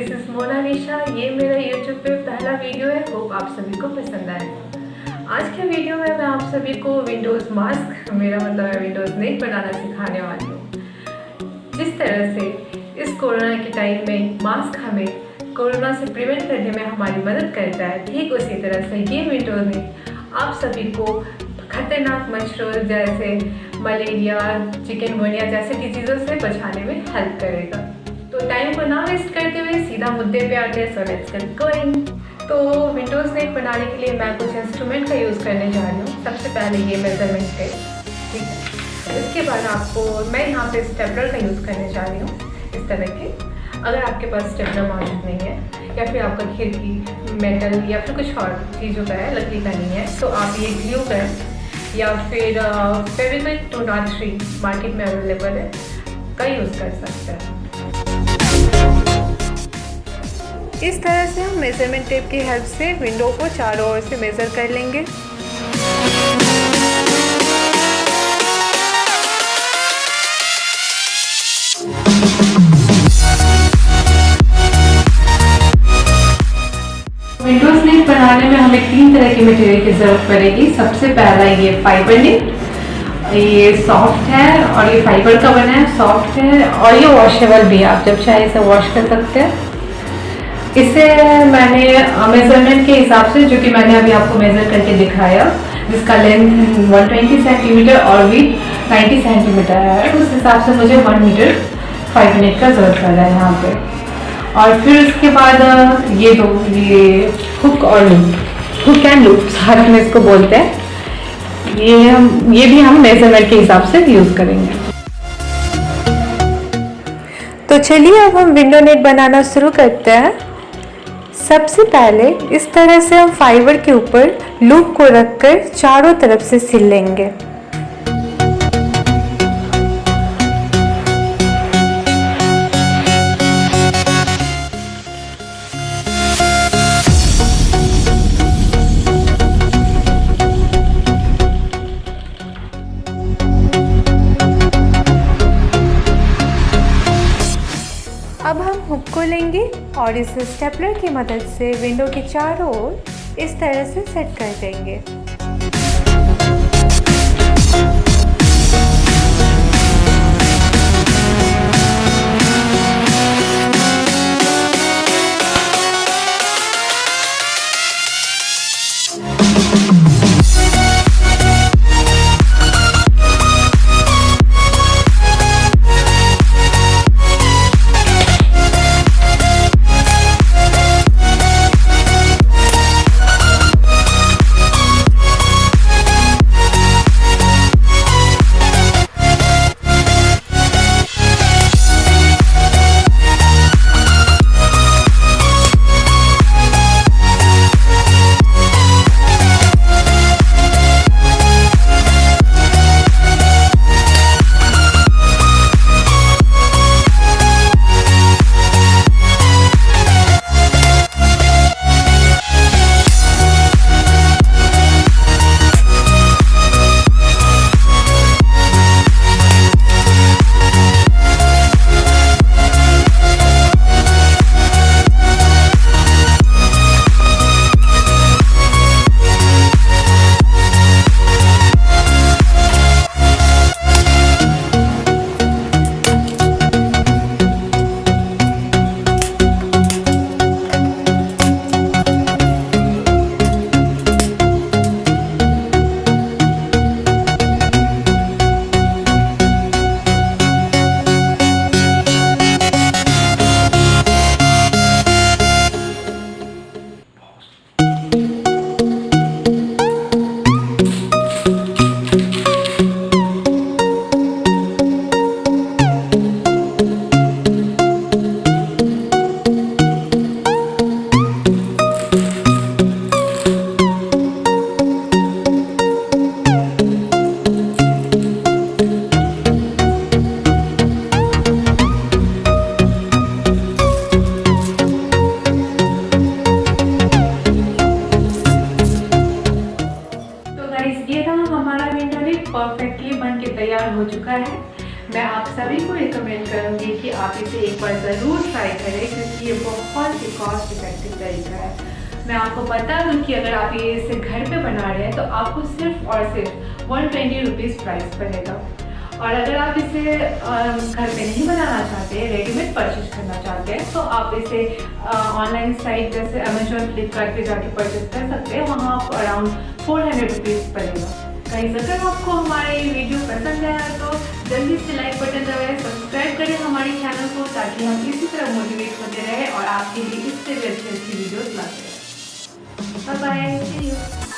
This is Monalisa. ये मेरा YouTube पे पहला वीडियो है। होप आप सभी को पसंद आएगा। आज के वीडियो में मैं आप सभी को विंडोज़ मास्क, मेरा मतलब है विंडोज़ नेट बनाना सिखाने वाली हूँ। जिस तरह से इस कोरोना के टाइम में मास्क हमें कोरोना से प्रिवेंट करने में हमारी मदद करता है, ठीक उसी तरह से ये विंडोज़ नेट आप सभी को खतरनाक मच्छरों जैसे मलेरिया, चिकनगुनिया जैसे डिजीज़ों से बचाने में हेल्प करेगा। तो टाइम को ना वेस्ट करते हुए सीधा मुद्दे पे आते हैं। So let's get going. तो विंडोज़ नेट बनाने के लिए मैं कुछ इंस्ट्रूमेंट का यूज़ करने जा रही हूँ। सबसे पहले ये मेजरमेंट टेप, ठीक है। इसके बाद मैं यहाँ पे स्टेपलर का यूज़ करने जा रही हूँ, इस तरह के। अगर आपके पास स्टेपलर मौजूद नहीं है या फिर आपका खिड़की मेटल या फिर कुछ और चीज़ों का है, लकड़ी का नहीं है, तो आप ये ग्लू गन या फिर फेविक्विक 203 मार्केट में अवेलेबल है का यूज़ कर सकते हैं। इस तरह से हम मेजरमेंट टेप की हेल्प से विंडो को चारों ओर से मेज़र कर लेंगे। विंडोज़ नेट बनाने में हमें 3 तरह के मटेरियल की ज़रूरत पड़ेगी। सबसे पहला ये फाइबर नेट, ये सॉफ्ट है और ये फाइबर का बना है, सॉफ्ट है और ये वॉशेबल भी है, आप जब चाहे इसे वॉश कर सकते हैं। इसे मैंने मेजरमेंट के हिसाब से, जो कि मैंने अभी आपको मेज़र करके दिखाया, जिसका लेंथ 120 सेंटीमीटर और विड्थ 90 सेंटीमीटर है, उस हिसाब से मुझे 1 मीटर फाइबर नेट का ज़रूरत पड़ रहा है यहाँ पे। और फिर उसके बाद ये हुक और लूप, हुक एंड लूप साथ में इसको बोलते हैं, ये भी हम मेजरमेंट के हिसाब से यूज़ करेंगे। तो चलिए अब हम विंडो नेट बनाना शुरू करते हैं। सबसे पहले इस तरह से हम फाइबर के ऊपर लूप को रखकर चारों तरफ से सिल लेंगे। अब हम हुक को लेंगे और इस स्टेपलर की मदद से विंडो के चारों ओर इस तरह से सेट कर देंगे। देखिए आप इसे एक बार ज़रूर ट्राई करें, क्योंकि ये बहुत ही कॉस्ट इफेक्टिव तरीका है। मैं आपको बता दूं कि अगर आप ये इसे घर पे बना रहे हैं तो आपको सिर्फ और सिर्फ 120 रुपीज़ प्राइस पड़ेगा। और अगर आप इसे घर पे नहीं बनाना चाहते, रेडीमेड परचेज करना चाहते हैं, तो आप इसे ऑनलाइन साइट जैसे अमेजोन, फ्लिपकार्ट पे जाके परचेज कर सकते हैं। वहाँ आपको अराउंड 400 रुपीज़ पड़ेगा। गाइस, अगर आपको हमारी वीडियो पसंद आया तो जल्दी से लाइक बटन दबाएं, सब्सक्राइब करें हमारे चैनल को, ताकि हम इसी तरह मोटिवेट होते रहें और आपके लिए इससे भी अच्छी अच्छी वीडियोस लाते रहें। Bye bye, see you.